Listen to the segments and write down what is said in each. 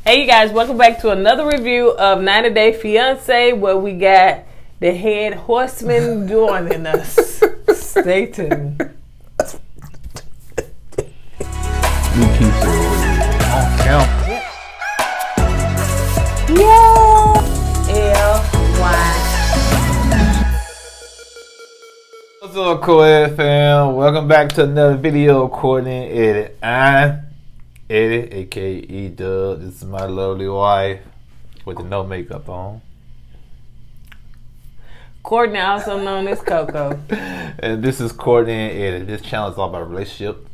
Hey you guys, welcome back to another review of 90 Day Fiance, where we got the head horseman joining us. Stay tuned. What's up, KOED fam? Welcome back to another video of KOURTNEYANDEDDIE. I'm Eddie, aka E-Dub. This is my lovely wife with the no makeup on. Kourtney, also known as Coco. And this is KOURTNEYANDEDDIE. This channel is all about relationship.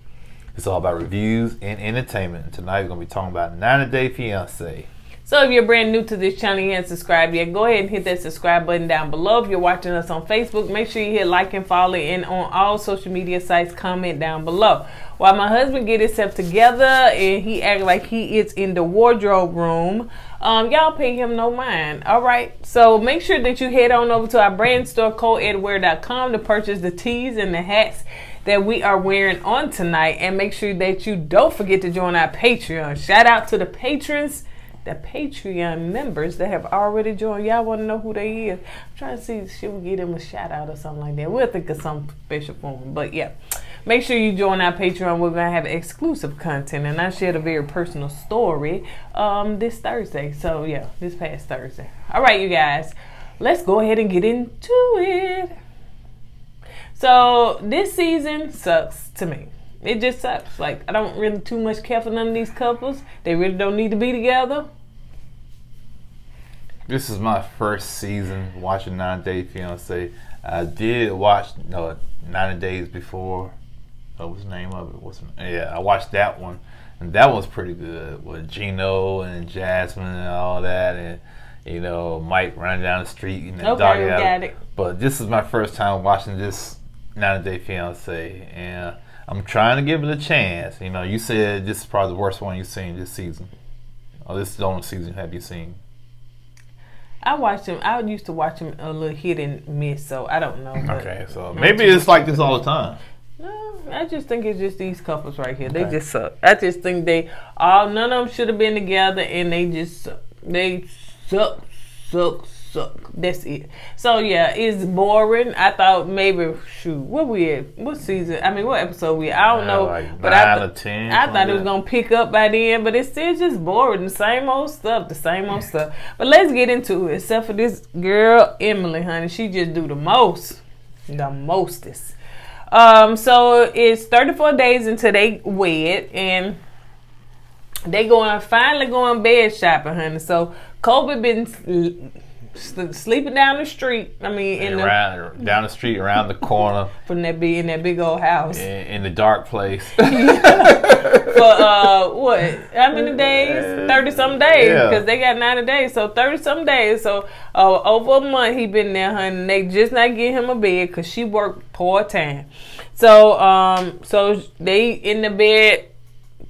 It's all about reviews and entertainment. And tonight we're going to be talking about 90 Day Fiancé. So if you're brand new to this channel and you haven't subscribed yet, go ahead and hit that subscribe button down below. If you're watching us on Facebook, make sure you hit like and follow, and on all social media sites, comment down below. While my husband get himself together and he act like he is in the wardrobe room, y'all pay him no mind. All right, so make sure that you head on over to our brand store, kourtneyandeddie.com, to purchase the tees and the hats that we are wearing on tonight, and make sure that you don't forget to join our Patreon. Shout out to the patrons, the Patreon members that have already joined. Y'all want to know who they is? I'm trying to see, should we give them a shout out or something like that? We'll think of something special for them. But yeah, make sure you join our Patreon. We're going to have exclusive content, and I shared a very personal story this Thursday. So yeah, this past Thursday. All right, you guys, let's go ahead and get into it. So this season sucks to me. It just sucks. Like, I don't really too much care for none of these couples. They really don't need to be together. This is my first season watching 90 Day Fiancé. I did watch 90 Days before. What's the name of it? Yeah, I watched that one, and that was pretty good with Gino and Jasmine and all that, and you know, Mike running down the street and the dog out. Got it. But this is my first time watching this 90 Day Fiancé, and I'm trying to give it a chance. You know, you said this is probably the worst one you've seen this season. Oh, this is the only season have you seen? I watched him. I used to watch him a little hit and miss, so I don't know. Okay, so maybe it's like this all the time. No, I just think it's just these couples right here. Okay. They just suck. I just think none of them should have been together, and they just suck. They suck. That's it. So yeah, it's boring. I thought maybe, shoot, what we at? What season? I mean, what episode we? I don't know. Like but 9 or 10. I thought it was gonna pick up by then, but it's still just boring. The same old stuff. The same old stuff. But let's get into it. Except for this girl, Emily, honey, she just do the most, the mostest. So it's 34 days until they wed, and they finally going bed shopping, honey. So Kobe been sleeping down the street. I mean, down the street, around the corner, from that big old house, in the dark place. For what? How many days? 30-some days, because they got 90 days. So 30-some days. So over a month he been there, honey. They just not getting him a bed because she worked part-time. So so they in the bed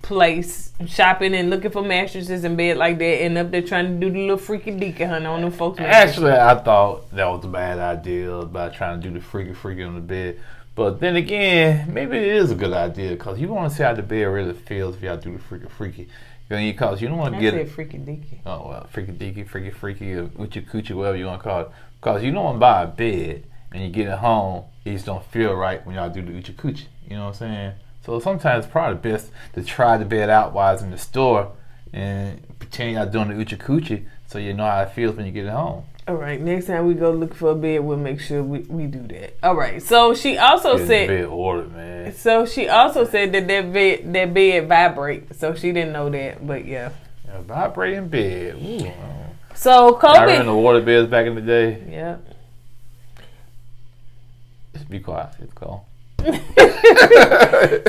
place shopping and looking for mattresses and bed like that, and up there trying to do the little freaky deaky, honey, on them folks. Actually, I thought that was a bad idea about trying to do the freaky on the bed. But then again, maybe it is a good idea, because you want to see how the bed really feels if y'all do the freaky. Because you don't want to get it freaky deaky. Oh well, freaky deaky, freaky, or uchi coochie, whatever you want to call it. Because you don't want to buy a bed and you get it home, it just don't feel right when y'all do the uchi coochie. You know what I'm saying? So sometimes it's probably best to try the bed out while it's in the store and pretend y'all doing the uchi coochie, so you know how it feels when you get it home. All right, next time we go look for a bed, we'll make sure we do that. All right. So she also said bed ordered, man. So she also said that bed vibrate. So she didn't know that, but yeah. Vibrating bed. Ooh. So Kobe. I remember the water beds back in the day. Yeah. Just be quiet. It's cold.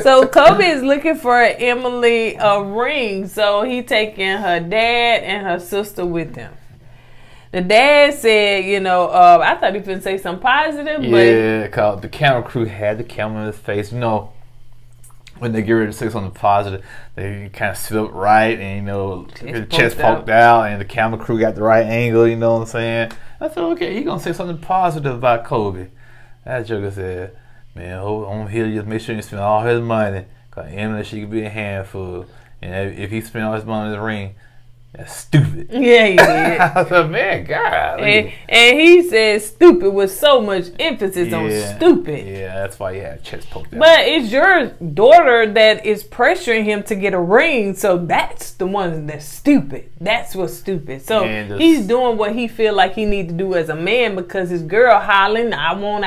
So Kobe is looking for Emily a ring, so he taking her dad and her sister with him. The dad said, you know, I thought he was gonna say something positive, yeah, cause the camera crew had the camera in his face. You know, when they get ready to say something positive, they kind of sit up right, and you know, the chest poked out, and the camera crew got the right angle. You know what I'm saying? I thought, okay, he gonna say something positive about Kobe. That joker said, man, I'm here to just make sure he spend all his money, cause Emily, she could be a handful, and if he spend all his money in the ring, That's stupid. Yeah, he did. I said, man, God. And he said stupid with so much emphasis on stupid. Yeah, that's why he had chest poked out. But it's your daughter that is pressuring him to get a ring, so that's the one that's stupid. That's what's stupid. So he's doing what he feel like he need to do as a man because his girl hollering, I want.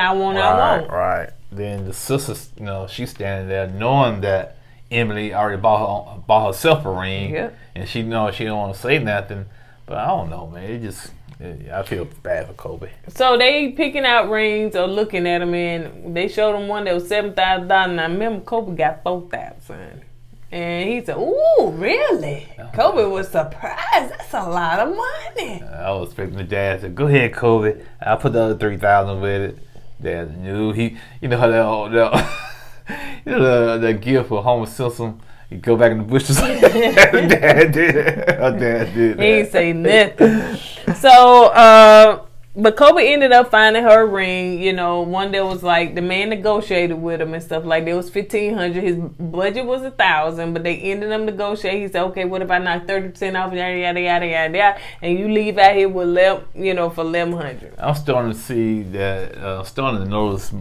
Right. Then the sister, you know, she's standing there knowing that Emily already bought herself a ring, and she knows she don't want to say nothing. But I don't know, man. I feel bad for Kobe. So they picking out rings or looking at them, and they showed him one that was $7,000. And I remember Kobe got $4,000, and he said, "Ooh, really?" Kobe was surprised. That's a lot of money. I was expecting the dad to go ahead, Kobe. I'll put the other $3,000 with it. Dad knew you know how you know the gift for Homer Simpson. You go back in the bushes. Dad did it. Dad did that. He ain't say nothing. So, but Kobe ended up finding her ring. You know, one that was like the man negotiated with him and stuff like that. It was $1,500. His budget was $1,000, but they ended up negotiating. He said, "Okay, what if I knock 30% off? Yada yada yada yada yada, and you leave out here with for $1,100." I'm starting to see that. Starting to notice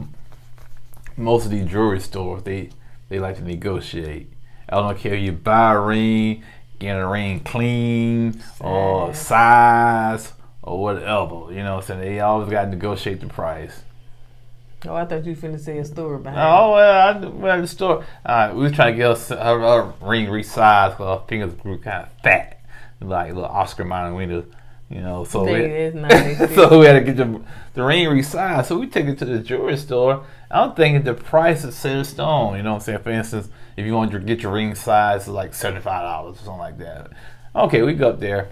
most of these jewelry stores they like to negotiate. I don't care if you buy a ring, get a ring clean or size or whatever. You know what I'm saying? They always got to negotiate the price. Oh, I thought you finna say a store behind. Oh, well, the store. We was trying to get her ring resized because her fingers grew kind of fat, like little Oscar Mayer. You know, so so we had to get the ring resized. So we take it to the jewelry store. I'm thinking the price is set in stone. You know what I'm saying? For instance, if you want to get your ring size, it's like $75 or something like that. Okay, we go up there.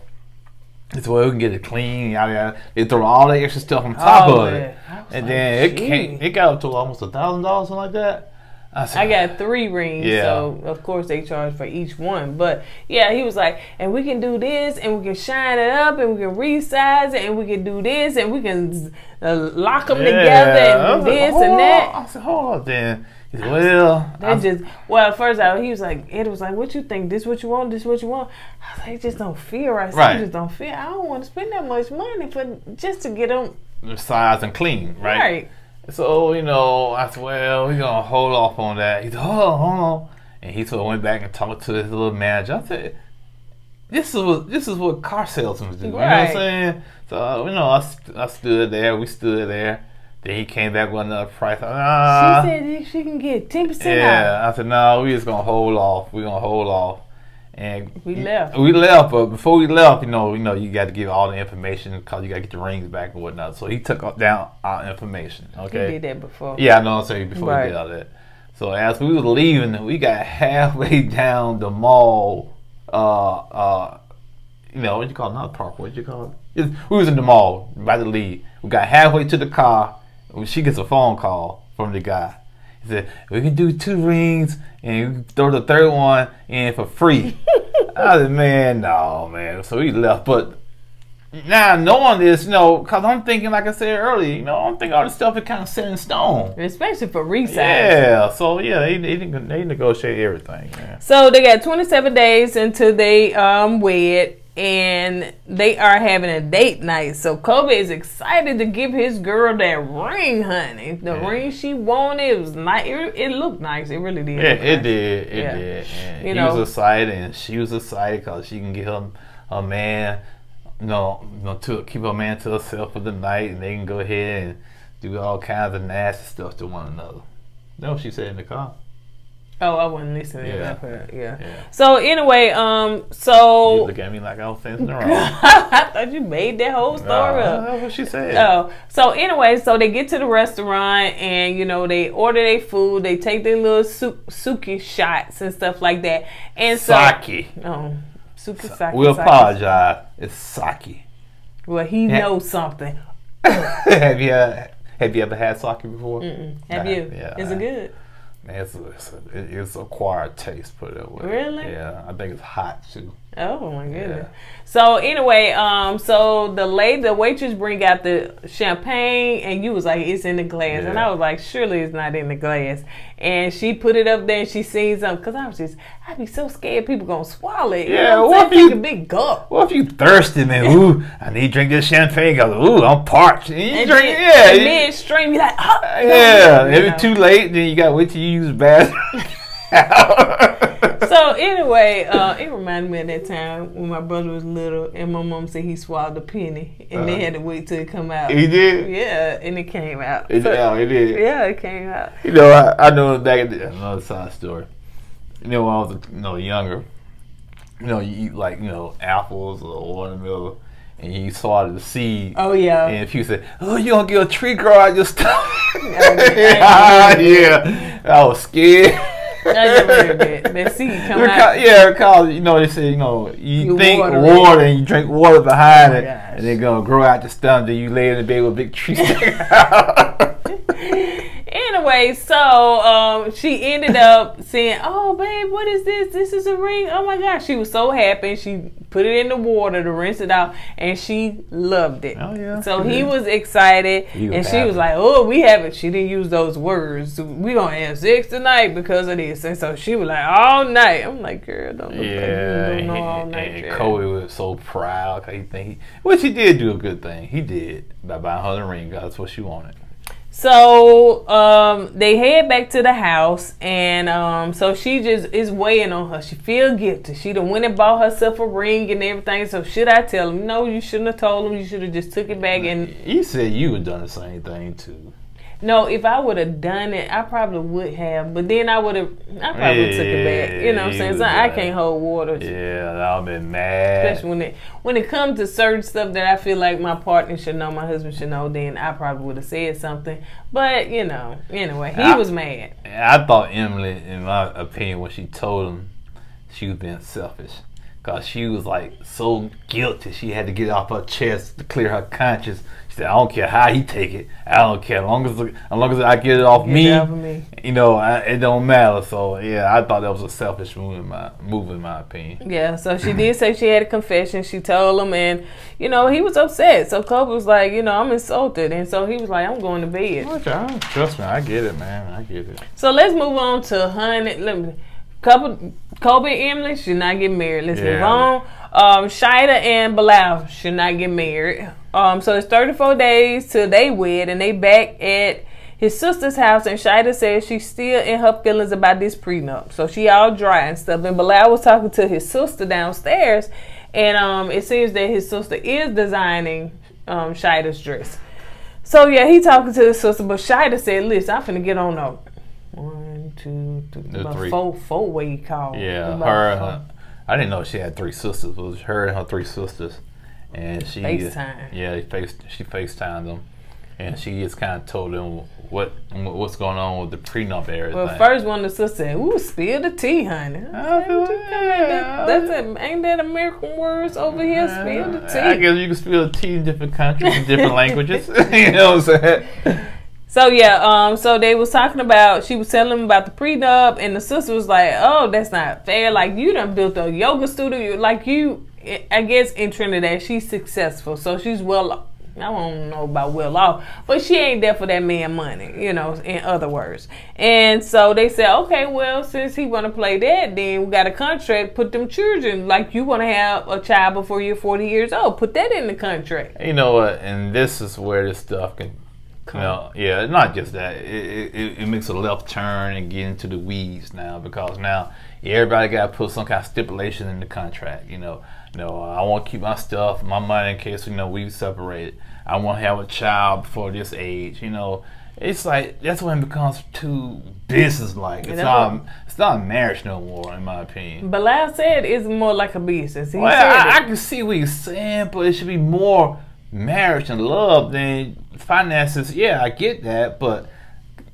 It's where we can get it clean. Yada yada. They throw all the extra stuff on top of it, and then it got up to almost $1,000, something like that. I got 3 rings, so of course they charge for each one. But yeah, he was like, and we can do this, and we can shine it up, and we can resize it, and we can do this, and we can lock them together, and do this and that. I said, hold on, then. He said, well, first out, he was like, Ed was like, what you think? This what you want? This what you want? I was like, it just don't feel right. I just don't feel. I don't want to spend that much money just to get them size and clean, right? So, you know, I said, well, we're going to hold off on that. He said, hold on. And he sort of went back and talked to his little manager. I said, this is what car salesmen do. You know what I'm saying? So, you know, I stood there. We stood there. Then he came back with another price. She said she can get 10% off. Yeah. I said, no, we just going to hold off. We're going to hold off. And we left. But before we left, you know, you got to give all the information because you got to get the rings back and whatnot. So he took down our information. Okay, he did that before. Yeah, I know. I'm saying before he did all that. So as we were leaving, we got halfway down the mall. You know what you call it? Not park. What you call it? We was in the mall about to leave. We got halfway to the car. She gets a phone call from the guy. He said, we can do 2 rings and we throw the 3rd one in for free. I said, man, no, man. So we left. But now knowing this, you know, because I'm thinking, like I said earlier, you know, I'm thinking all this stuff is kind of set in stone. Especially for resale. Yeah. So, yeah, they negotiate everything. Man. So they got 27 days until they wed. And they are having a date night. So Kobe is excited to give his girl that ring, honey. The ring she wanted. It was nice. It looked nice. It really did. Yeah, it did. It did. And he was excited, and she was excited because she can get her man, to keep her man to herself for the night, and they can go ahead and do all kinds of nasty stuff to one another. That's what she said in the car. Oh, I wasn't listening to that part. Yeah. So anyway, so you look at me like I was saying something wrong. I thought you made that whole story up. That's what she said. Oh, so anyway, so they get to the restaurant and they order their food. They take their little suki shots and stuff like that. And so sake. Oh, suki sake. We apologize. It's sake. Well, he knows something. Have you ever had sake before? Have you? Yeah. Is it good? It's acquired taste, put it that way. Really? Yeah, I think it's hot too. Oh my goodness. Yeah. So anyway, so the waitress bring out the champagne, and you was like, it's in the glass, and I was like, surely it's not in the glass. And she put it up there, and she seen something, because I'd be so scared people gonna swallow it. Yeah, what if you take a big gulp? What if you thirsty, man? Ooh, I need to drink this champagne. Goes, ooh, I'm parched. And you drink it, and midstream, you like, oh. Yeah, if it's too late, then you gotta wait till you use the bathroom. So anyway, it reminded me of that time when my brother was little and my mom said he swallowed a penny and they had to wait till it come out. He did? Yeah, and it came out. It did? Yeah, it came out. You know, I know back in another side story. You know, when I was younger, you know, you eat like, you know, apples or watermelon and you swallow the seed. Oh, yeah. And if you say, oh, you gonna get a tree grow out your stomach. Yeah, I was scared. I never heard that. That seed come out. Yeah, because, you know, they say, you know, you think water and you drink water behind it, and they're going to grow out your stomach, then you lay in the bed with a big tree stick out. Anyway, so she ended up saying, oh, babe, what is this? This is a ring. Oh, my gosh. She was so happy. She put it in the water to rinse it out, and she loved it. Oh, yeah. So he was excited, and she was like, oh, we haven't. She didn't use those words. We're going to have sex tonight because of this. And so she was like, all night. I'm like, girl, don't look like you don't know all night. And KOED was so proud. Which he did do a good thing. He did. By buying her the ring. That's what she wanted. So they head back to the house, and so she just is weighing on her. She feel guilty. She done went and bought herself a ring and everything. So should I tell him? No, you shouldn't have told him. You should have just took it back. And you said you would done the same thing too. No, if I would have done it, I probably would have. But then I probably took it back. You know what I'm saying? So I can't hold water. Yeah, I would have been mad. Especially when it comes to certain stuff that I feel like my partner should know, my husband should know, then I probably would have said something. But, you know, anyway, he was mad. I thought Emily, in my opinion, when she told him, she was being selfish. Because she was like so guilty. She had to get it off her chest to clear her conscience. She said, I don't care how he take it. I don't care. As long as I get it off me, you know, it don't matter. So, yeah, I thought that was a selfish move in my opinion. Yeah, so she did say she had a confession. She told him, and, you know, he was upset. So KOED was like, you know, I'm insulted. And so he was like, I'm going to bed. Okay, trust me, I get it, man. I get it. So let's move on to Honey. Kobe and Emily should not get married. Let's move on. Shida and Bilal should not get married. So it's 34 days till they wed, and they back at his sister's house, and Shida says she's still in her feelings about this prenup. So she all dry and stuff. And Bilal was talking to his sister downstairs, and it seems that his sister is designing Shida's dress. So yeah, he talking to his sister, but Shida said, listen, I'm finna get on up. 1, 2, 3, 4 way call. Yeah, I didn't know she had 3 sisters. It was her and her 3 sisters, and she FaceTime. Yeah, she FaceTimed them, and she just kind of told them what's going on with the prenup and everything. Well, first one of the sisters said, "Ooh, spill the tea, honey." Ain't that American words over here? Spill the tea. I guess you can spill the tea in different countries, in different languages. You know what I'm saying? So yeah, so they was talking about, she was telling them about the prenup, and the sister was like, oh, that's not fair. Like, you done built a yoga studio. Like, you, I guess in Trinidad, she's successful. So she's well, I don't know about well off, but she ain't there for that man money, you know, in other words. And so they said, okay, well, since he want to play that, then we got a contract, put them children, like you want to have a child before you're 40 years old, put that in the contract. You know what, and this is where this stuff can, you know, yeah, not just that. It makes a left turn and get into the weeds now, because now everybody got to put some kind of stipulation in the contract. You know, I want to keep my stuff, my money, in case, you know, we separated. I want to have a child before this age. You know, it's like that's when it becomes too business-like. It's not a marriage no more, in my opinion. But Bilal said it's more like a business. He said I can see what he's saying, but it should be more marriage and love than finances. Yeah, I get that, but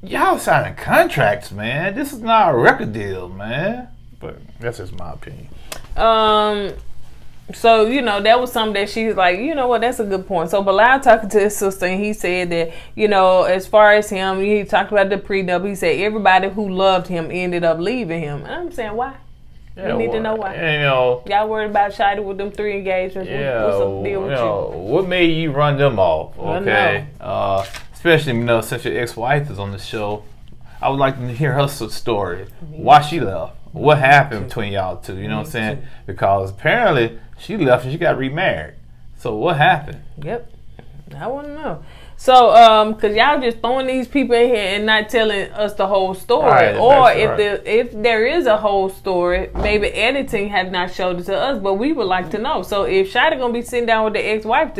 y'all signing contracts, man. This is not a record deal, man. But that's just my opinion. So, you know, that was something that she's like, you know what, that's a good point. So Bilal talking to his sister, and he said that, you know, as far as him, he talked about the prenup. He said everybody who loved him ended up leaving him. And I'm saying, why? Yeah, we need to know why. You know, y'all worried about Shida with them 3 engagements. Yeah, what's the deal with you? What made you run them off? Okay, especially since your ex-wife is on the show, I would like to hear her story. Why she left? What happened between y'all two? You know what I'm saying? Because apparently she left and she got remarried. So what happened? Yep, I want to know. So, cause y'all just throwing these people in here and not telling us the whole story, right, or if there is a whole story, maybe editing had not showed it to us, but we would like to know. So, if Shida gonna be sitting down with the ex-wife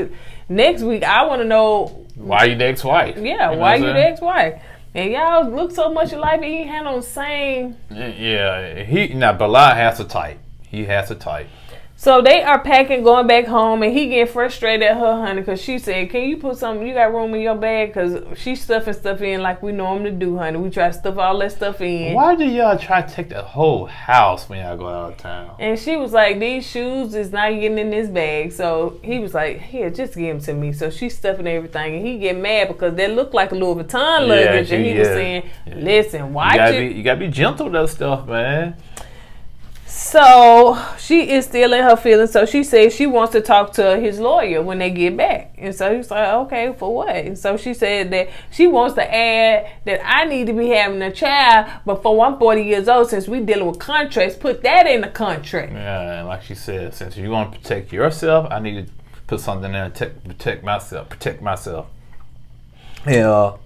next week, I want to know why you the ex-wife. Yeah, why you the ex-wife? And y'all look so much alike, and he had on the same. Yeah, Bilal has a type. He has a type. So they are packing, going back home, and he getting frustrated at her, honey, because she said, can you put something, you got room in your bag? Because she's stuffing stuff in like we normally do, honey. We try to stuff all that stuff in. Why do y'all try to take the whole house when y'all go out of town? And she was like, these shoes is not getting in this bag. So he was like, here, just give them to me. So she's stuffing everything, and he get mad because that looked like a Louis Vuitton luggage, and he was saying, listen, watch it. You got to be gentle with that stuff, man. So she is still in her feelings. So she says she wants to talk to his lawyer when they get back. And so he's like, okay, for what? And so she said that she wants to add that I need to be having a child before I'm 40 years old, since we dealing with contracts. Put that in the contract. Yeah, and like she said, since you want to protect yourself, I need to put something there to protect myself. Yeah,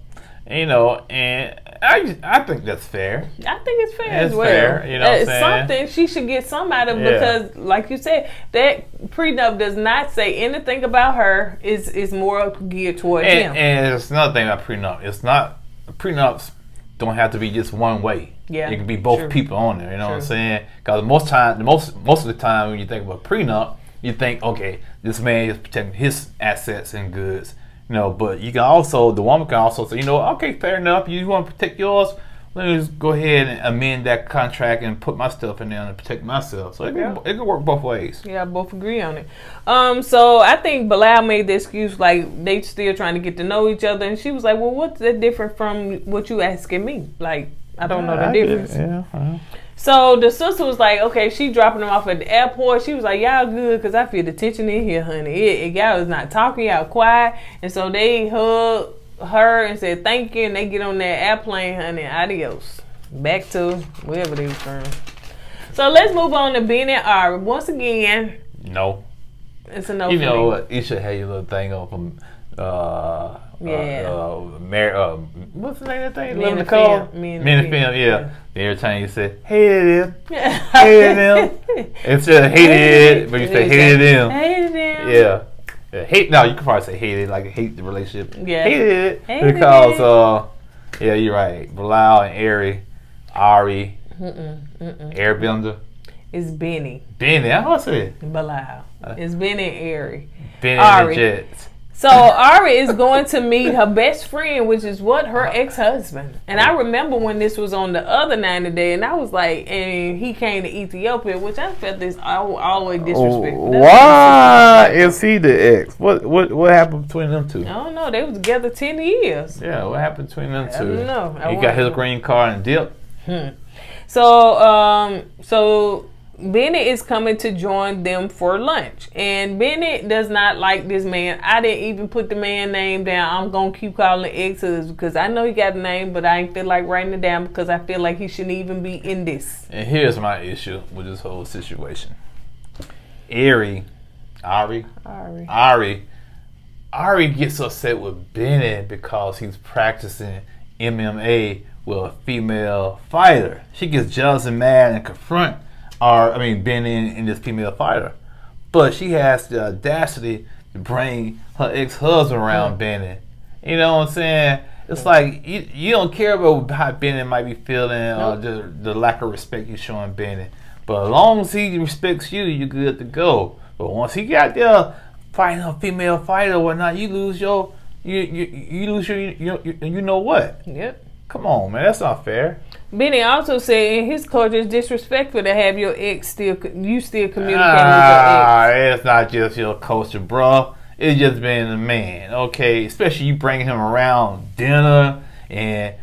you know, and I think that's fair. I think it's fair as well. Fair, you know what I'm saying? Something she should get some out of, because, like you said, that prenup does not say anything about her. Is more geared towards him. And it's another thing about prenup. It's not, prenups don't have to be just one way. Yeah, it can be both people on there. You know what I'm saying? Because most of the time when you think about prenup, you think, okay, this man is protecting his assets and goods. You know, but you can also, the woman can also say, you know, okay, fair enough. You want to protect yours? Let me just go ahead and amend that contract and put my stuff in there and protect myself. So it can work both ways. Yeah, I both agree on it. So I think Bilal made the excuse like they still trying to get to know each other, and she was like, well, what's that different from what you asking me? Like, I don't know the difference. So the sister was like, okay, she dropping them off at the airport. She was like, y'all good, because I feel the tension in here, honey. Y'all is not talking, y'all quiet. And so they hug her and said thank you, and they get on that airplane, honey. Adios. Back to wherever they was from. So let's move on to Ben and Ari. Once again. No. It's a no. You know what? You should have your little thing on from what's the name of that thing? Men in the Film, yeah. Every time you say, hated him, hated him. Instead of hated it, but you say hated him. Hated him. Yeah. Hate, no, you could probably say hated, like hate the relationship. Yeah. Hated it. Because, yeah, you're right. Bilal and Ari, Airbender. It's Benny. Benny, I want to say it. Bilal. It's Benny and Ari. Benny and the Jets. So Ari is going to meet her best friend, which is her ex-husband. And I remember when this was on the other 90 Day, and I was like, and he came to Ethiopia, which I felt this always disrespectful. Why is he the ex? What happened between them two? I don't know. They was together 10 years. Yeah, what happened between them two? I don't know. He got his green card and dipped. So Bennett is coming to join them for lunch, and Bennett does not like this man. I didn't even put the man name down. I'm gonna keep calling exes because I know he got a name, but I ain't feel like writing it down because I feel like he shouldn't even be in this. And here's my issue with this whole situation. Ari gets upset with Bennett because he's practicing MMA with a female fighter. She gets jealous and mad and confront Benny and this female fighter. But she has the audacity to bring her ex-husband around Benny. You know what I'm saying? It's like you don't care about how Benny might be feeling or the lack of respect you're showing Benny. But as long as he respects you, you're good to go. But once he got there fighting a female fighter or whatnot, you lose your you know what? Yep. Come on, man, that's not fair. Benny also said in his culture it's disrespectful to have your ex still communicating with your ex. It's not just your culture, bro. It's just being a man, okay? Especially you bringing him around dinner and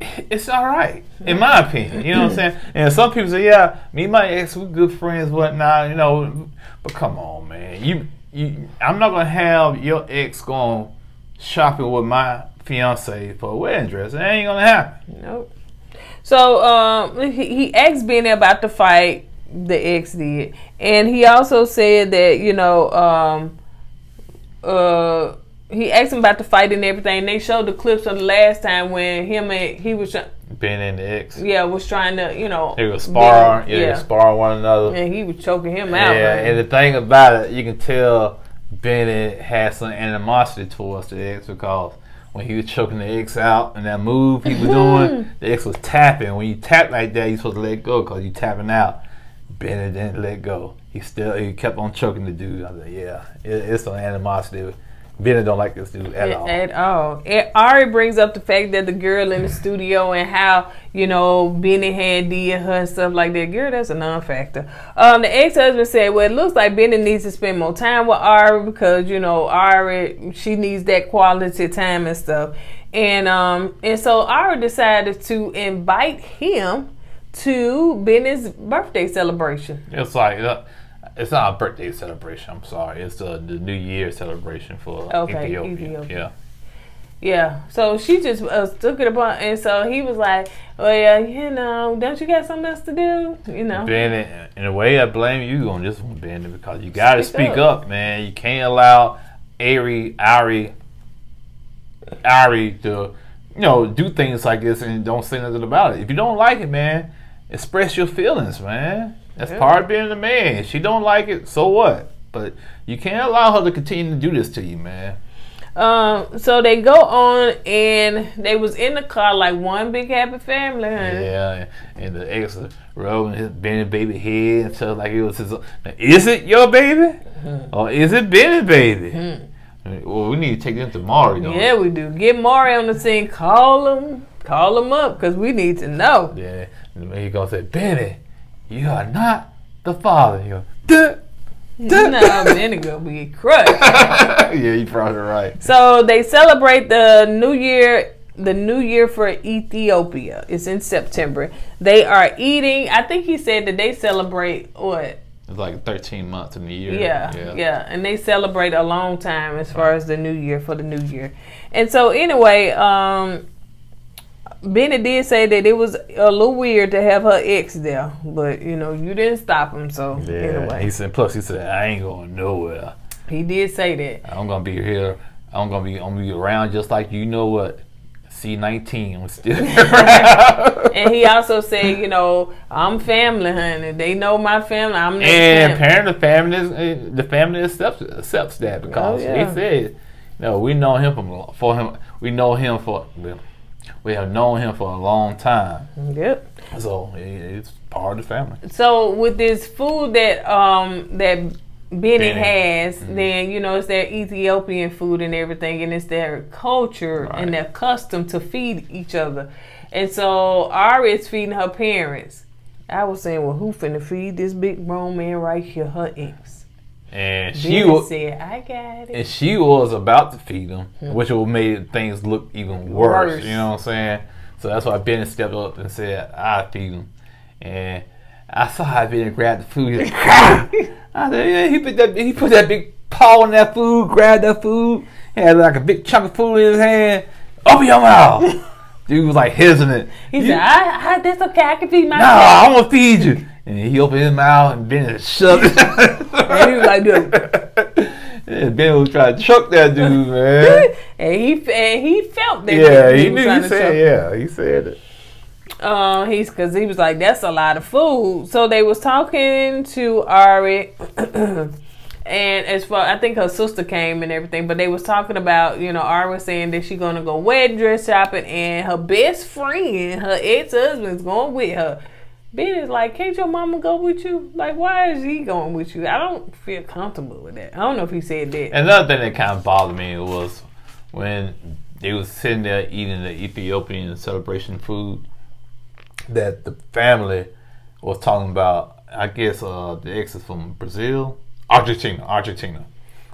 it's all right, in my opinion. You know what I'm saying? And some people say, yeah, me and my ex, we're good friends, whatnot, you know. But come on, man. I'm not going to have your ex going shopping with my fiance for a wedding dress. It ain't going to happen. Nope. So he asked Benny about the fight the ex did. And he also said that, you know, he asked him about the fight and everything. They showed the clips of the last time when he was Ben and the ex. Yeah, was trying to, you know. They were sparring. They were sparring one another. And he was choking him out. Yeah, and the thing about it, you can tell Benny had some animosity towards the ex because when he was choking the ex out and that move he was doing, the ex was tapping. When you tap like that, you're supposed to let go because you're tapping out. Benny didn't let go. He kept on choking the dude. I was like, yeah, it's some animosity. Benny don't like this dude at all. At all. Ari brings up the fact that the girl in the studio and how, you know, Benny had did her and stuff like that. Girl, that's a non-factor. The ex-husband said, well, it looks like Benny needs to spend more time with Ari because, you know, Ari, she needs that quality time and stuff. And so Ari decided to invite him to Benny's birthday celebration. It's like... It's not a birthday celebration. I'm sorry. It's the New Year celebration for Ethiopia. Yeah. So she just took it upon, and so he was like, "Well, yeah, you know, don't you got something else to do? You know." Benny, in a way, I blame you on this one, Benny, because you got to speak up, man. You can't allow Ari to, you know, do things like this and don't say nothing about it. If you don't like it, man, express your feelings, man. That's part of being a man. If she don't like it, so what? But you can't allow her to continue to do this to you, man. So they go on, and they was in the car like one big happy family, honey. Yeah, and the ex was rubbing his Benny baby head and stuff like it was his. Is it your baby? Or is it Benny baby? Well, we need to take them to Maury, don't we? Yeah, we do. Get Maury on the scene. Call him up, because we need to know. Yeah, and he gonna say, Benny, you are not the father. You go, no, Benny gonna be crushed. Yeah, you're probably right. So they celebrate the New Year for Ethiopia. It's in September. They are eating. I think he said that they celebrate what? It's like 13 months in the year. Yeah. And they celebrate a long time as far as the New Year for the New Year. And so anyway, Benny did say that it was a little weird to have her ex there, but you know, you didn't stop him. So anyway, he said. Plus, he said, "I ain't going nowhere." He did say that. I'm gonna be here. I'm gonna be around just like you know what. C-19, I'm still around. And he also said, you know, I'm family, honey. They know my family. I'm their family. The family accepts that because he said, no, we know him We have known him for a long time. Yep. So it's part of the family. So with this food that Benny has, then you know it's their Ethiopian food and everything, and it's their culture and their custom to feed each other. And so Ari is feeding her parents. I was saying, well, who finna feed this big grown man right here? Her ex. And she said, I got it. And she was about to feed him, which would made things look even worse. You know what I'm saying? So that's why Benny stepped up and said, I feed him. And I saw how Benny grabbed the food. He like, I said, yeah, he put that big paw in that food, grabbed that food, had like a big chunk of food in his hand. Open your mouth. Dude was like hesitant. He said, that's okay, I can feed myself. No, I'm gonna feed you. And he opened his mouth and Benny shoved it. And he was like, dude. And Benny was trying to choke that dude, man. and he felt that. Yeah, he knew. He said it. Because he was like, that's a lot of food. So they was talking to Ari, and as far I think her sister came and everything, but they was talking about, you know, Ari was saying that she's gonna go wedding dress shopping, and her best friend, her ex-husband's going with her. Benny's like, can't your mama go with you? Like, why is he going with you? I don't feel comfortable with that. I don't know if he said that. Another thing that kind of bothered me was when they was sitting there eating the Ethiopian celebration food, that the family was talking about, I guess the ex is from Brazil, Argentina.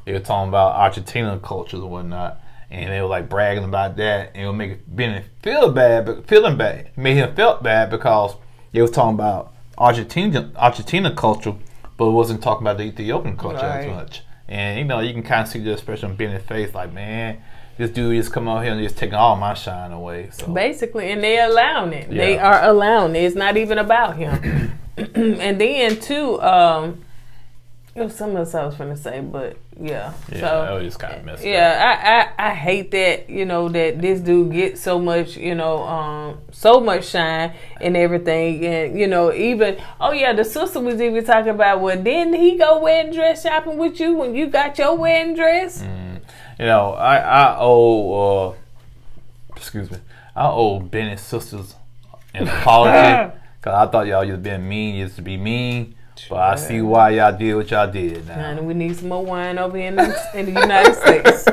They were talking about Argentina cultures and whatnot. and they were like bragging about that, and it would make Benny feel bad, but feeling bad made him felt bad because they was talking about Argentina culture, but it wasn't talking about the Ethiopian culture as much. And you know, you can kind of see the expression on Benny's face, like, man, this dude just come out here and just taking all my shine away. So basically, and they're allowing it. Yeah. They are allowing it. It's not even about him. And then too, it was something else I was going to say, but yeah. Yeah, so, that was kind of messed up. Yeah, I hate that, you know, that this dude gets so much, you know, so much shine and everything. And, you know, even, oh yeah, the sister was even talking about, well, didn't he go wedding dress shopping with you when you got your wedding dress? You know, I owe, I owe Benny's sisters an apology. Because I thought y'all used to be mean, used to be mean. But I see why y'all did what y'all did now. And we need some more wine over here in the United States.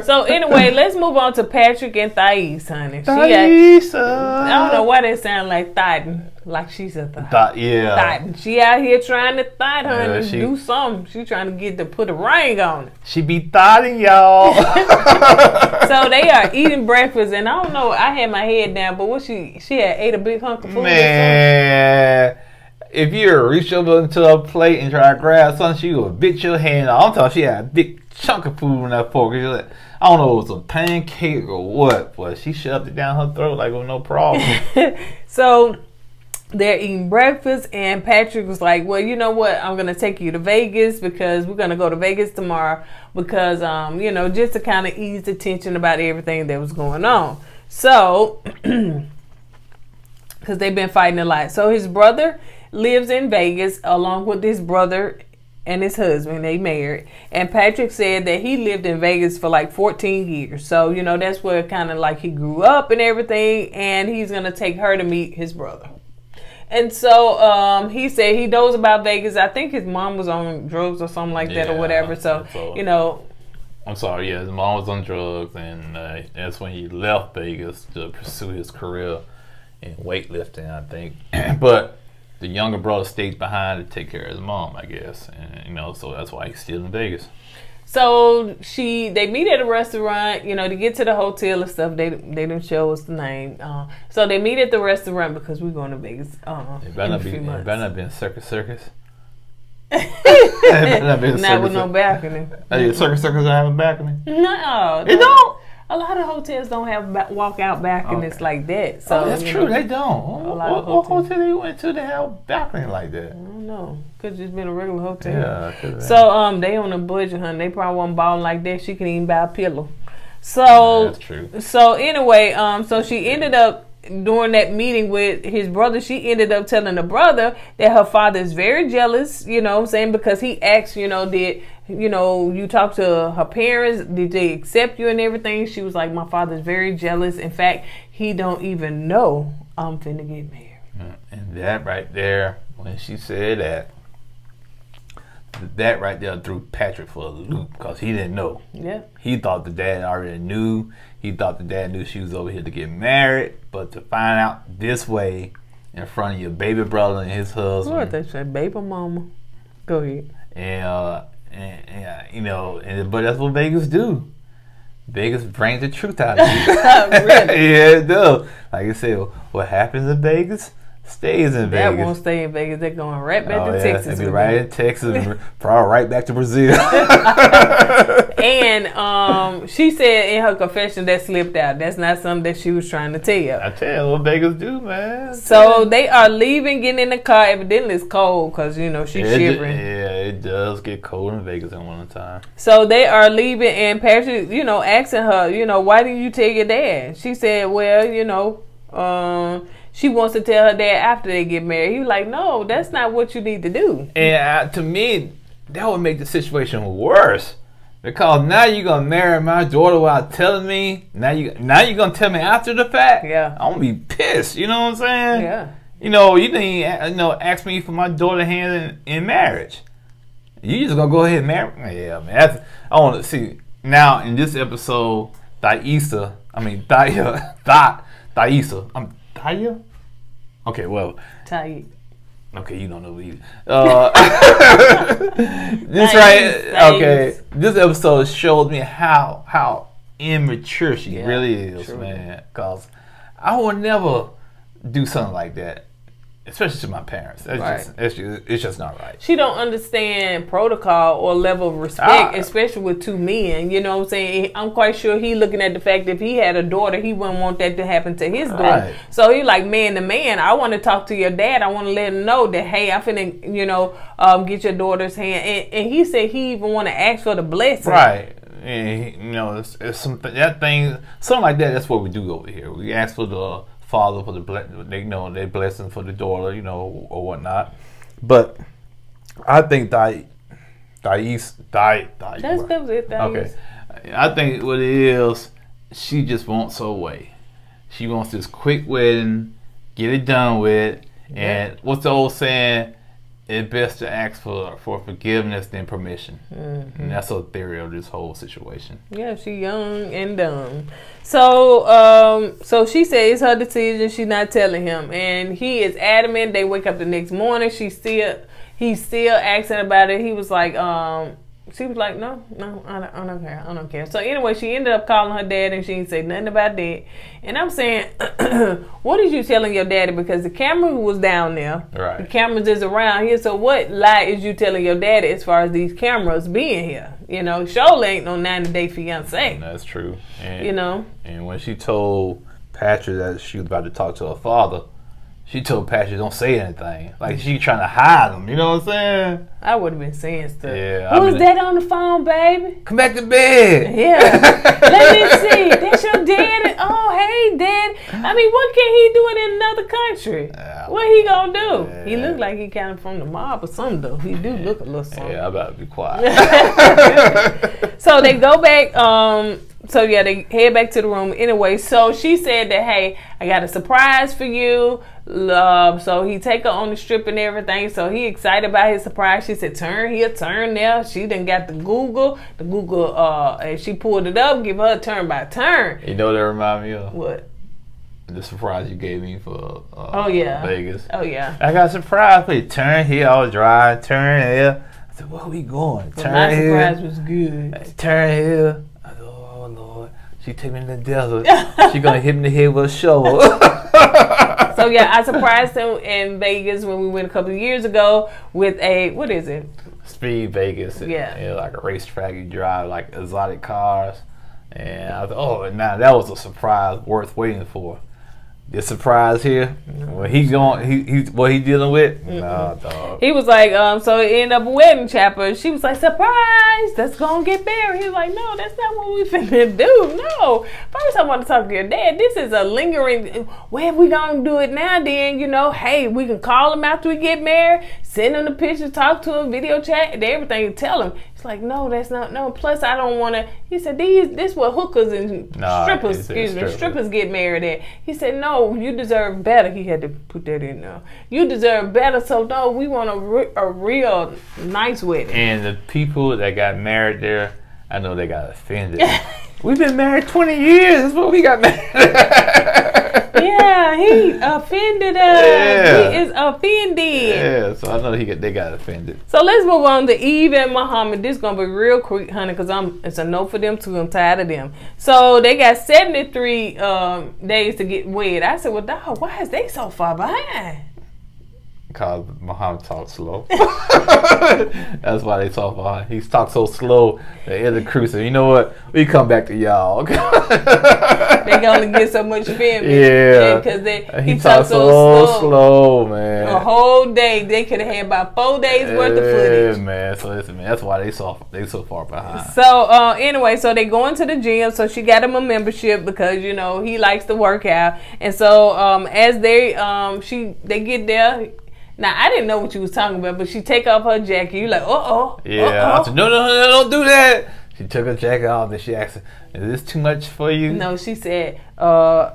So anyway, let's move on to Patrick and Thais, honey. Thais. I don't know why they sound like Thotton. Like she's a thought. Yeah. Thotton. She out here trying to thought, honey. Do something. She trying to put a ring on it. She be thotting, y'all. So they are eating breakfast, and I don't know. I had my head down, but what she had ate a big hunk of food. Man. If you reach over into a plate and try to grab something, she will bit your hand off. I'm talking, she had a big chunk of food in that fork. Like, I don't know if it was a pancake or what, but she shoved it down her throat like it was no problem. So they're eating breakfast, and Patrick was like, well, you know what? I'm going to take you to Vegas because we're going to go to Vegas tomorrow because, you know, just to kind of ease the tension about everything that was going on. So, because they've been fighting a lot. So his brother lives in Vegas along with his brother and his husband. They married, and Patrick said that he lived in Vegas for like 14 years. So, you know, that's where kind of like he grew up and everything, and he's gonna take her to meet his brother. And so he said he knows about Vegas. I think his mom was on drugs or something like that or whatever. So, you know, I'm sorry, yeah, his mom was on drugs, and that's when he left Vegas to pursue his career in weightlifting, I think. But the younger brother stayed behind to take care of his mom, I guess, and you know, so that's why he's still in Vegas. So they meet at a restaurant, you know, to get to the hotel and stuff. They didn't show us the name. So they meet at the restaurant because we're going to Vegas. It better not be in Circus. Not with no balcony. Circus don't have a balcony. No, they don't. A lot of hotels don't have walkout balconies like that. So that's true. They don't. What hotel they went to that have a balcony like that? I don't know. Could just been a regular hotel. Yeah. So they on a budget, honey. They probably wasn't balling like that. She can even buy a pillow. So yeah, that's true. So anyway, so she ended up during that meeting with his brother. She ended up telling the brother that her father is very jealous. You know what I'm saying? Because he asked, you know, you talked to her parents, did they accept you and everything? She was like, my father's very jealous. In fact, he don't even know I'm finna get married. And that right there, when she said that right there threw Patrick for a loop because he didn't know. Yeah. He thought the dad already knew. He thought the dad knew she was over here to get married, but to find out this way in front of your baby brother and his husband. What they say, baby mama. Go ahead. And you know, but that's what Vegas do. Vegas brings the truth out of you. Really? Yeah, it does. Like I said, what happens in Vegas stays in Vegas. That won't stay in Vegas. They're going right back to Texas. They'll be right in Texas, probably right back to Brazil. And she said in her confession that slipped out. That's not something that she was trying to tell. I tell you what Vegas do, man. So they are leaving, getting in the car. Evidently it's cold because, you know, she's shivering. It does get cold in Vegas at one time. So they are leaving, and Patrick, you know, asking her, you know, why didn't you tell your dad? She said, well, you know, she wants to tell her dad after they get married. He was like, no, that's not what you need to do. And to me, that would make the situation worse. Because now you're going to marry my daughter without telling me. Now you're going to tell me after the fact? Yeah. I'm going to be pissed. You know what I'm saying? Yeah. You know, you didn't ask me for my daughter's hand in marriage. You just going to go ahead and marry me? Yeah, man. I want to see. Now, in this episode, Thaisa. Taya? Okay, well. Taya. Okay, you don't know either. This right. Okay, this episode showed me how immature. She really is, man. Because I would never do something like that, especially to my parents. It's just not right. She don't understand protocol or level of respect, especially with two men. You know what I'm saying? I'm quite sure he looking at the fact that if he had a daughter, he wouldn't want that to happen to his daughter. Right. So he like, man to man, I want to talk to your dad. I want to let him know that, hey, I'm finna, you know, get your daughter's hand. And he said he even want to ask for the blessing. Right. And, you know, it's something like that. That's what we do over here. We ask for the father for their blessing for the daughter, you know, or whatnot. But I think Thais. That's it. Okay, I think what it is, she just wants her way. She wants this quick wedding, get it done with, and what's the old saying? It's best to ask for forgiveness than permission. And that's her theory of this whole situation. Yeah, she young and dumb. So so she says it's her decision. She's not telling him. And he is adamant. They wake up the next morning. He's still asking about it. He was like, she was like, no, I don't care. So anyway, she ended up calling her dad and she didn't say nothing about that. And I'm saying, what is you telling your daddy? Because the camera was down there. Right. The cameras is around here. So what lie is you telling your daddy as far as these cameras being here? You know, surely ain't no 90-day fiancé. That's true. And, you know. And when she told Patrick that she was about to talk to her father, she told Patrick, don't say anything. Like, she trying to hide him. You know what I'm saying? I would have been saying stuff. Yeah. Who's that on the phone, baby? Come back to bed. Yeah. Let me see. That's your dad. Oh, hey, Dad. I mean, what can he do in another country? What he gonna do? Yeah. He look like he kind of from the mob or something, though. He do look a little something. Yeah, I'm about to be quiet. So they go back. So yeah, they head back to the room anyway. So she said that, hey, I got a surprise for you. So he take her on the strip and everything. So he excited about his surprise. She said, turn here, turn there. She done got the Google, and she pulled it up, give her a turn by turn. You know what that remind me of? What? The surprise you gave me for Vegas. Oh yeah. I got a surprise for you. Turn here, I'll drive. Turn here. I said, where we going? Turn my here. My surprise was good. Turn here. Oh Lord, she take me in the desert. She gonna hit me in the head with a shovel. So yeah, I surprised him in Vegas when we went a couple of years ago with a, what is it? Speed Vegas. Yeah, like a racetrack. You drive like exotic cars, and I thought, oh, now that was a surprise worth waiting for. This surprise here, when he what he dealing with? Nah, dog. He was like, so it ended up a wedding chapter. She was like, surprise, that's gonna get married. He was like, no, that's not what we finna do. No, first I want to talk to your dad. This is a lingering. Well, we gonna do it now. Then you know, hey, we can call him after we get married, send him the picture, talk to him, video chat, and everything. Tell him. It's like, no, that's not no. Plus, I don't want to. He said, this what hookers and strippers get married at. He said, no, you deserve better. He had to put that in there. You deserve better. So no, we want a real nice wedding. And the people that got married there, I know they got offended. We've been married 20 years. That's what we got married. Yeah, he offended us. Yeah. He is offended. Yeah, so I know they got offended. So let's move on to Eve and Muhammad. This is gonna be real quick, honey, because it's a no for them too. I'm tired of them. So they got 73 days to get wed. I said, well, dog, why is they so far behind? Because Muhammad talks slow. That's why they talk behind. He talks so slow. The other crew said, you know what? We come back to y'all. They can only get so much film. Yeah. Because he talks so slow, man. A whole day. They could have had about 4 days worth of footage. Yeah, man. So listen, man, that's why they so far behind. So anyway, so they go into the gym. So she got him a membership because, you know, he likes to work out. And so as they get there. Now, I didn't know what you was talking about, but she take off her jacket. You like, uh-oh. Yeah. I said, no, don't do that. She took her jacket off, and she asked, is this too much for you? No, she said, am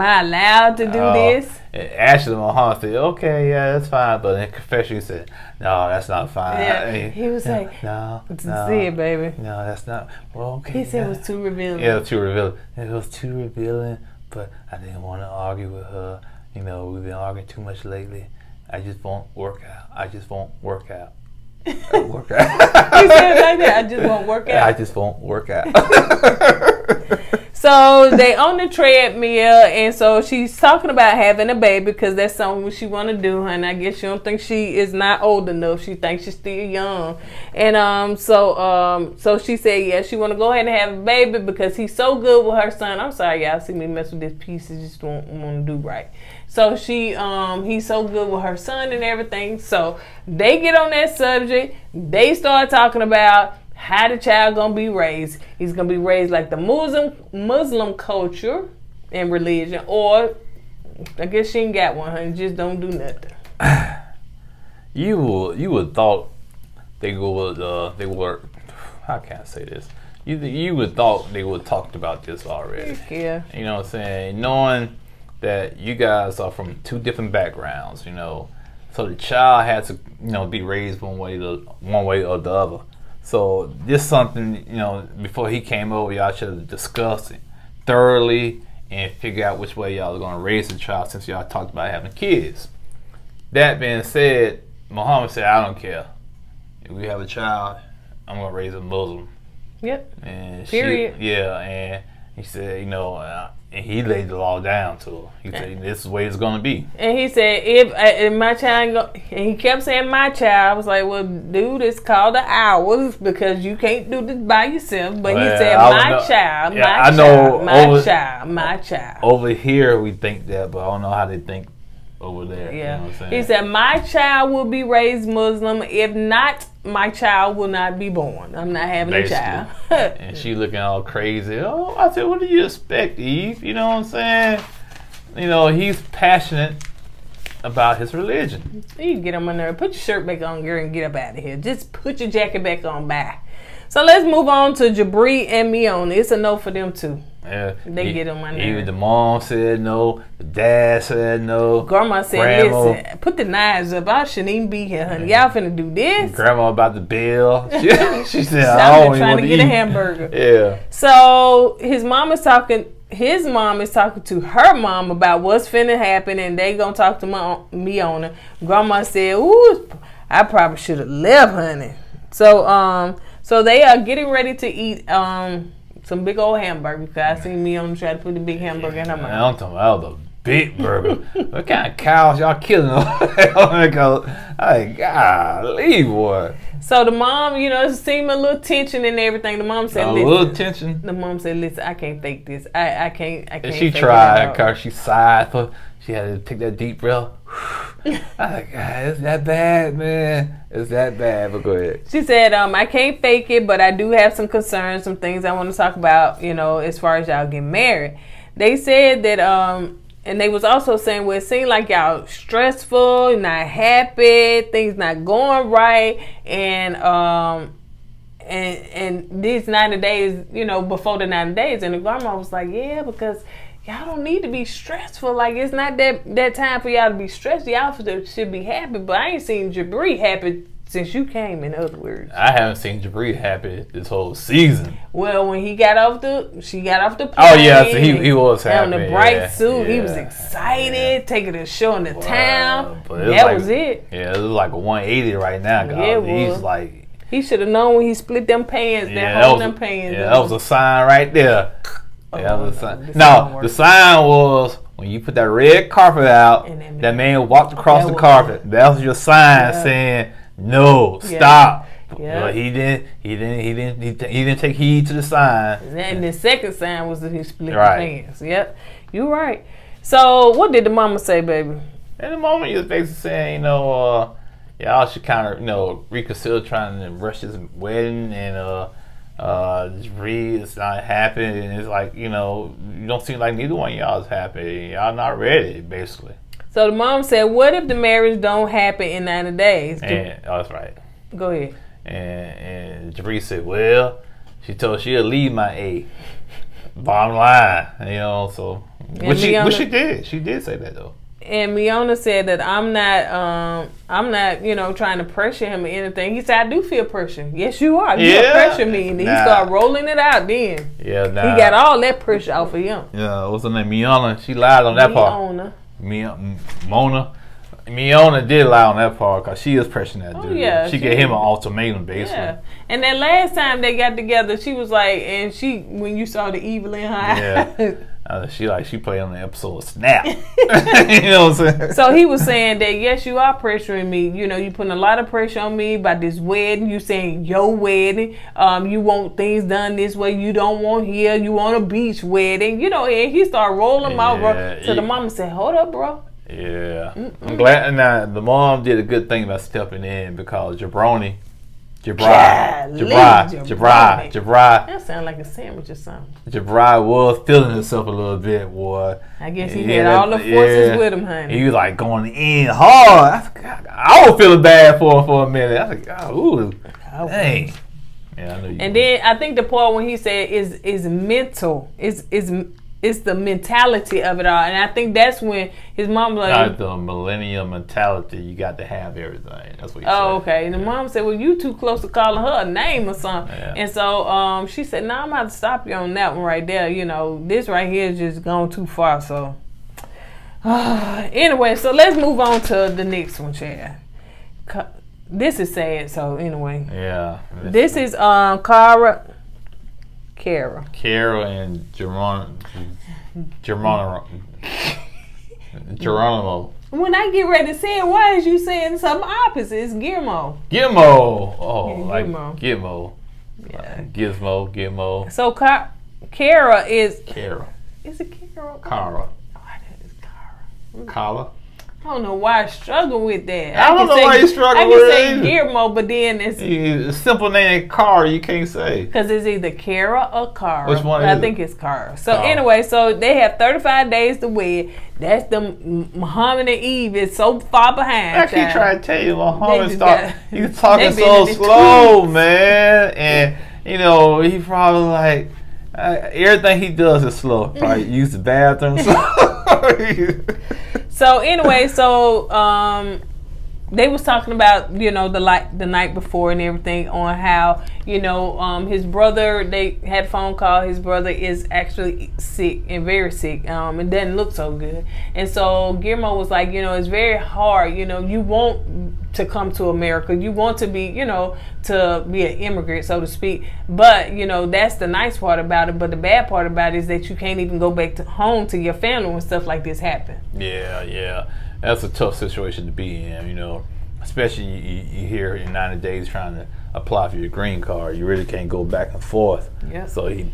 I allowed to do this? And Ashley Muhammad said, okay, yeah, that's fine. But in confession, he said, no, that's not fine. Yeah. He was like, no. See it, baby. No, that's not. Well, okay. He said it was too revealing. Yeah, it was too revealing. It was too revealing, but I didn't want to argue with her. You know, we've been arguing too much lately. I just won't work out. Work out. He said like that. I just won't work out. I just won't work out. So they on the treadmill, and so she's talking about having a baby because that's something she want to do. And I guess she don't think she is not old enough. She thinks she's still young. And so she said, yeah, she want to go ahead and have a baby because he's so good with her son. I'm sorry, y'all see me mess with this piece. I just don't want to do right. So he's so good with her son and everything. So they get on that subject. They start talking about how the child gonna be raised. He's gonna be raised like the Muslim culture and religion, or I guess she ain't got one, honey. Just don't do nothing. You would thought they would how can I say this? You would thought they would talked about this already. Yeah. You know what I'm saying? Knowing that you guys are from two different backgrounds, you know, so the child had to, you know, be raised one way or the other. So this something, you know, before he came over, y'all should have discussed it thoroughly and figure out which way y'all are going to raise the child since y'all talked about having kids. That being said, Muhammad said, I don't care. If we have a child, I'm going to raise a Muslim. Yep. And period. And he said, you know, and he laid the law down to her. He said, this is the way it's going to be. And he said, if my child, and he kept saying my child. I was like, well, dude, it's called the hours because you can't do this by yourself. But he said, my child. Over here, we think that, but I don't know how they think over there. Yeah. You know what I'm saying? He said, my child will be raised Muslim. If not, my child will not be born. I'm not having a child. And she looking all crazy. Oh, I said, what do you expect, Eve? You know what I'm saying? You know, he's passionate about his religion. You get him on there. Put your shirt back on, girl, and get up out of here. Just put your jacket back on. Bye. So let's move on to Jabri and Miona. It's a no for them too. Yeah, they get on my nerve. Even the mom said no, the dad said no. Grandma said, listen, put the knives up. I shouldn't even be here, honey. Y'all finna do this. Grandma about the bill. She said, I'm trying to get a hamburger. Yeah. So his mom is talking to her mom about what's finna happen, and they gonna talk to Miona. Grandma said, ooh, I probably should have left, honey. So they are getting ready to eat some big old hamburger because I seen Miona try to put a big hamburger in her mouth. I'm talking about the big burger. What kind of cows y'all killing? Like, golly, boy. So the mom, you know, it seemed a little tension and everything. The mom said, listen. A little tension? The mom said, listen, I can't fake this. I can't. And she tried because she sighed. She had to take that deep breath. I was like, God, it's that bad, man. It's that bad, but go ahead. She said, I can't fake it, but I do have some concerns, some things I want to talk about, you know, as far as y'all getting married. They said that, and they was also saying, well, it seemed like y'all stressful, not happy, things not going right, and these 90 days, you know, before the 90 days, and the grandma was like, yeah, because y'all don't need to be stressful. Like, it's not that time for y'all to be stressed. Y'all should be happy. But I ain't seen Jabri happy since you came, in other words. I haven't seen Jabri happy this whole season. Well, when she got off the plane. Oh, yeah, so he was happy. On the bright suit. Yeah, he was excited, taking a show in the town. That was it. Yeah, it was like a 180 right now, guys. Yeah, he's like... He should have known when he split them pants. Them pants. Yeah, that was a sign right there. Yeah, the sign was when you put that red carpet out, that man walked across the carpet. That was your sign saying, no, stop. But he didn't take heed to the sign. And the second sign was that he split the pants. Yep, you're right. So what did the mama say, baby? At the moment, he was basically saying, you know, y'all should kind of, you know, reconsider trying to rush this wedding, and it's not happy, and it's like, you know, you don't seem like neither one of y'all is happy. Y'all not ready, basically. So the mom said, what if the marriage don't happen in 90 days? That's right. Go ahead. And Jabri said, well, she told she'll leave my A. Bottom line, you know, so which she did. She did say that though. And Miona said that I'm not, you know, trying to pressure him or anything. He said, I do feel pressure. Yes, you are. You pressure me. And he started rolling it out then. Yeah, he got all that pressure off of him. Yeah, what's her name? Miona. She lied on that part. Mona. Miona did lie on that part because she is pressuring that dude. Yeah, she gave him an ultimatum, basically. Yeah. And that last time they got together, she was like, and when you saw the evil in her eyes. She played on the episode of Snap. You know what I'm saying? So he was saying that, yes, you are pressuring me. You know, you putting a lot of pressure on me about this wedding. You saying your wedding. You want things done this way. You don't want here. You want a beach wedding. You know, and he started rolling my out. So the mama said, hold up, bro. Yeah. I'm glad. Now, the mom did a good thing about stepping in because Jabri. That sounds like a sandwich or something. Jabri was feeling himself a little bit, boy. I guess he had all the forces with him, honey. He was like going in hard. I was feeling bad for a minute. I was like, ooh, dang. Yeah, I know you. And then I think the part when he said is mental. It's the mentality of it all, and I think that's when his mom was like, not the millennial mentality. You got to have everything. That's what he said. Oh, okay. And the mom said, well, you too close to calling her a name or something. Yeah. And so she said, no, I'm going to have to stop you on that one right there. You know, this right here is just going too far. So anyway, so let's move on to the next one, Chad. This is sad. So anyway, yeah. This is Kara and Geronimo. When I get ready to say it, why is you saying something opposite? It's Gizmo. Oh, yeah, like Gizmo. Yeah. Gizmo. So Kara is... Kara. Is it Kara? Kara. Oh, it's Kara. Kala. I don't know why I struggle with that. I don't know why you struggle with it. I can say Gizmo, but then it's a simple name, Kara, you can't say. Because it's either Kara or Kara. Which one I think it's Kara. So anyway, so they have 35 days to wed. That's the Muhammad and Eve is so far behind. I keep trying to tell you, Muhammad he's talking so slow, man. And, you know, he probably like, everything he does is slow. Probably use the bathroom. So anyway, they was talking about, you know, the night before and everything on how, you know, his brother, they had a phone call. His brother is actually sick and very sick. It doesn't look so good. And so Gizmo was like, you know, it's very hard. You know, you want to come to America. You want to be, you know, to be an immigrant, so to speak. But, you know, that's the nice part about it. But the bad part about it is that you can't even go back to home to your family when stuff like this happen. Yeah. That's a tough situation to be in, you know. Especially you here in 90 days trying to apply for your green card. You really can't go back and forth. Yep. So he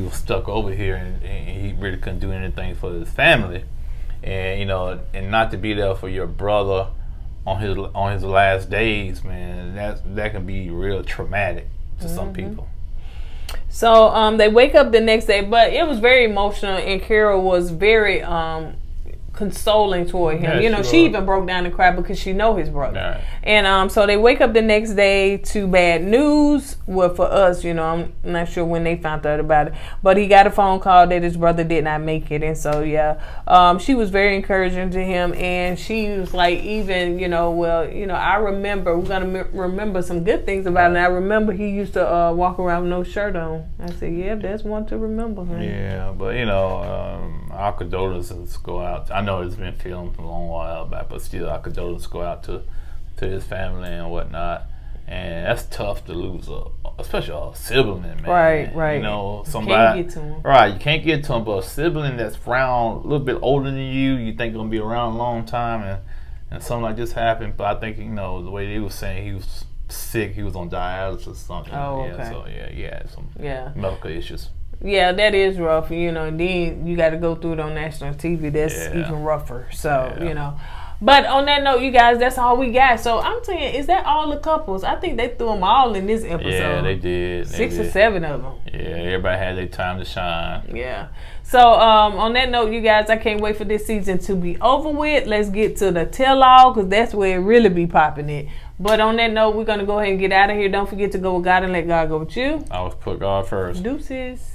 was stuck over here and he really couldn't do anything for his family. And, you know, and not to be there for your brother on his last days, man, that can be real traumatic to some people. So they wake up the next day, but it was very emotional, and Carol was very consoling toward him. Yeah, you know, she even broke down and cried because she know his brother. Right. And so they wake up the next day to bad news. Well, for us, you know, I'm not sure when they found out about it, but he got a phone call that his brother did not make it. And so she was very encouraging to him, and she was like, even, you know, well, you know, I remember, we're gonna remember some good things about it. And I remember he used to walk around with no shirt on. I said, yeah, that's one to remember, honey. Yeah, but you know, our condolences go out. I know it's been filmed a long while back, but still, our condolences go out to his family and whatnot. And that's tough to lose, especially a sibling, man. Right. You know, somebody. You can't get to him. Right, you can't get to him, but a sibling that's around a little bit older than you think gonna be around a long time, and something like this happened. But I think, you know, the way they was saying he was sick, he was on dialysis or something. Oh, okay. Yeah, so he had some medical issues. Yeah, that is rough, you know, and then you got to go through it on national TV. That's even rougher. So, you know. But on that note, you guys, that's all we got. So I'm saying, is that all the couples? I think they threw them all in this episode. Yeah, they did. 6 or 7 of them. Yeah, everybody had their time to shine. Yeah. So on that note, you guys, I can't wait for this season to be over with. Let's get to the tell-all, because that's where it really be popping it. But on that note, we're going to go ahead and get out of here. Don't forget to go with God and let God go with you. I always put God first. Deuces.